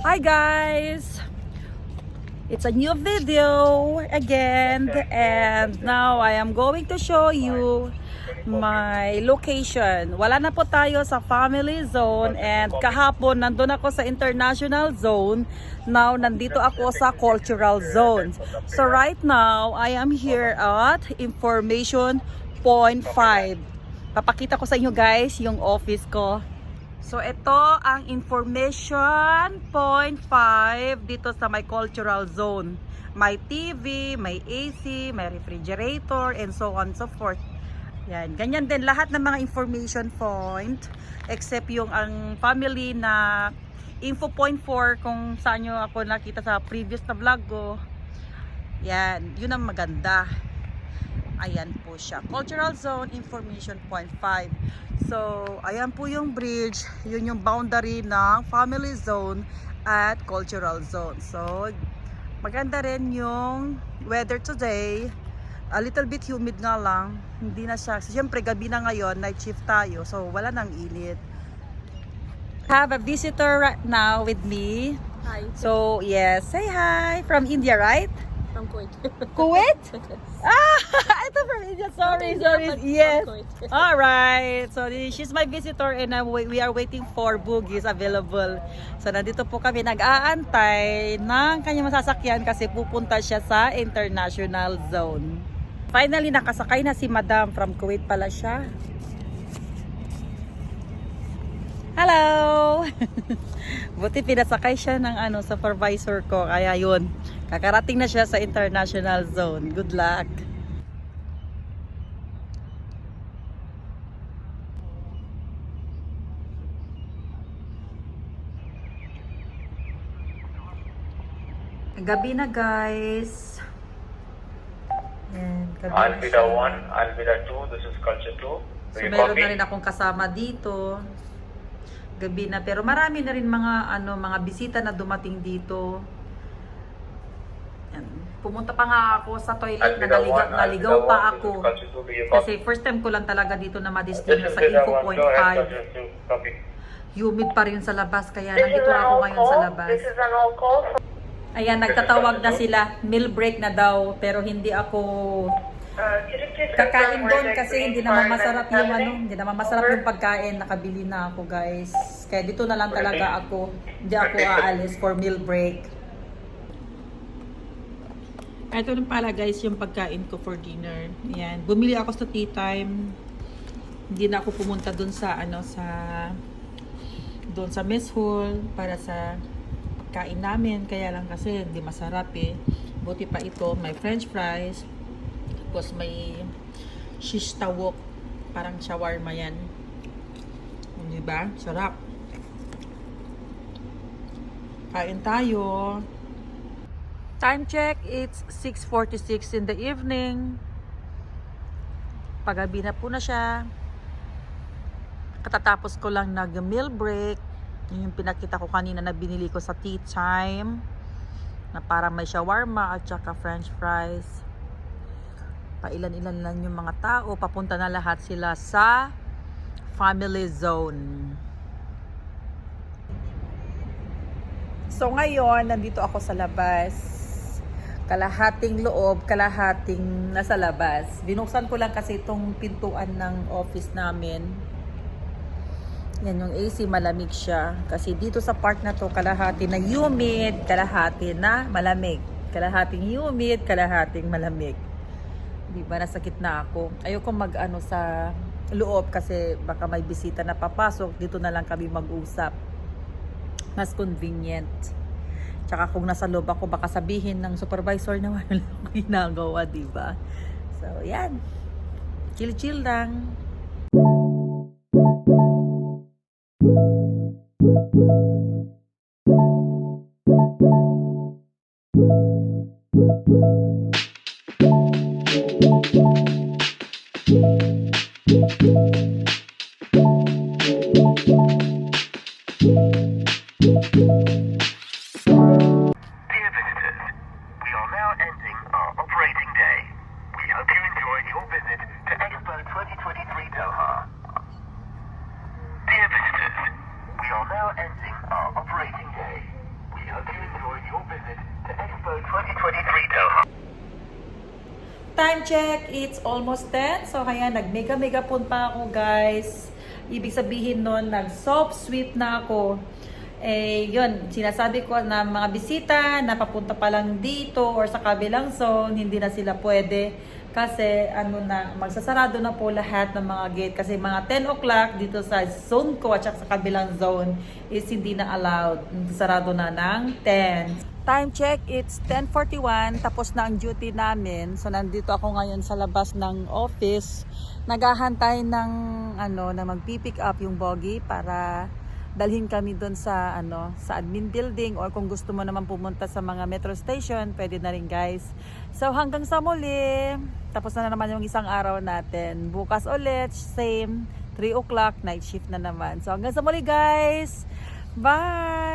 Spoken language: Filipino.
Hi guys! It's a new video again, and now I am going to show you my location. Wala na po tayo sa family zone, and kahapon nandun ako sa international zone. Now nandito ako sa cultural zone. So right now I am here at information point 5. Papakita ko sa inyo guys yung office ko. So ito ang information point 5 dito sa my cultural zone. May TV, may AC, may refrigerator, and so on so forth. Yan, ganyan din lahat ng mga information point except yung ang family na info point 4 kung saan nyo ako nakita sa previous na vlog ko. Yan, yun ang maganda. Ayan po siya. Cultural Zone Information Point 5. So, ayan po yung bridge. Yun yung boundary ng Family Zone at Cultural Zone. So, maganda rin yung weather today. A little bit humid nga lang. Hindi na siya. Siyempre, gabi na ngayon. Night shift tayo. So, wala nang init. Have a visitor right now with me. Hi. So, yes. Say hi. From India, right? From Kuwait. Kuwait? Ito from India. Sorry. Yes. Alright. So, she's my visitor and we are waiting for bogies available. So, nandito po kami nag-aantay ng kanyang masasakyan kasi pupunta siya sa international zone. Finally, nakasakay na si Madam. From Kuwait pala siya. Hello! Buti pinasakay siya ng supervisor ko. Kaya yun, kakarating na siya sa international zone. Good luck! Gabi na guys. Yan, gabi na Alpida siya. 1, Alpida 2, this is Culture 2. So, Do you meron copy? na rin akong kasama dito. Gabi na, pero marami na rin mga bisita na dumating dito. Yan. Pumunta pa nga ako sa toilet na Alpida 1, naligaw pa Alpida 1, ako. this is Culture 2, do you Kasi copy? first time ko lang talaga dito na This madistinyo is sa Alpida info 1, point go ahead, 5. Culture 2, copy. Humid pa rin sa labas, kaya nandito na ako ngayon sa labas. This is an all call. Ayan, nagtatawag na sila. Meal break na daw, pero hindi ako kakain doon kasi hindi naman masarap yung hindi naman masarap yung pagkain. Nakabili na ako guys. Kaya dito na lang talaga ako. Hindi ako aalis for meal break. Ito na pala guys yung pagkain ko for dinner. Ayan, bumili ako sa tea time. Hindi na ako pumunta doon sa doon sa mess hall para sa pagkain namin. Kaya lang kasi hindi masarap eh. Buti pa ito, may french fries. Tapos may shish tawok. Parang shawarma yan. Diba? Sarap. Kain tayo. Time check, it's 6:46 in the evening. Pagabi na po na siya. Katatapos ko lang nag-meal break. Yun yung pinakita ko kanina na binili ko sa tea time. Na parang may shawarma at saka french fries. Pailan-ilan lang yung mga tao. Papunta na lahat sila sa family zone. So ngayon, nandito ako sa labas. Kalahating loob, kalahating nasa labas. Binuksan ko lang kasi itong pintuan ng office namin. Yan yung AC, malamig siya. Kasi dito sa part na to, kalahati na humid, kalahati na malamig. Kalahating humid, kalahating malamig. Diba, nasakit na ako. Ayoko sa loob kasi baka may bisita na papasok. Dito na lang kami mag-usap. Mas convenient. Tsaka kung nasa loob ako, baka sabihin ng supervisor na wala akong ginagawa, diba? So, yan. Chill-chill lang. Dear visitors, we are now ending our operating day. We hope you enjoyed your visit to Expo 2023 Doha. Dear visitors, we are now ending time check, it's almost 10. So, kaya nag-mega punta ako, guys. Ibig sabihin nun, nag-soft sweep na ako. Eh, yun, sinasabi ko na mga bisita na papunta pa lang dito or sa kabilang zone, hindi na sila pwede. Kasi, magsasarado na po lahat ng mga gate. Kasi mga 10 o'clock dito sa zone ko at sa kabilang zone is hindi na allowed. Sarado na ng 10. Time check, it's 10:41. Tapos na ang duty namin. So, nandito ako ngayon sa labas ng office. Naghahantay ng, na magpipick up yung bogie para dalhin kami doon sa sa admin building, or kung gusto mo naman pumunta sa mga metro station, pwede na rin, guys. So hanggang sa muli, tapos na naman yung isang araw natin. Bukas ulit, same 3 o'clock, night shift na naman. So hanggang sa muli, guys. Bye.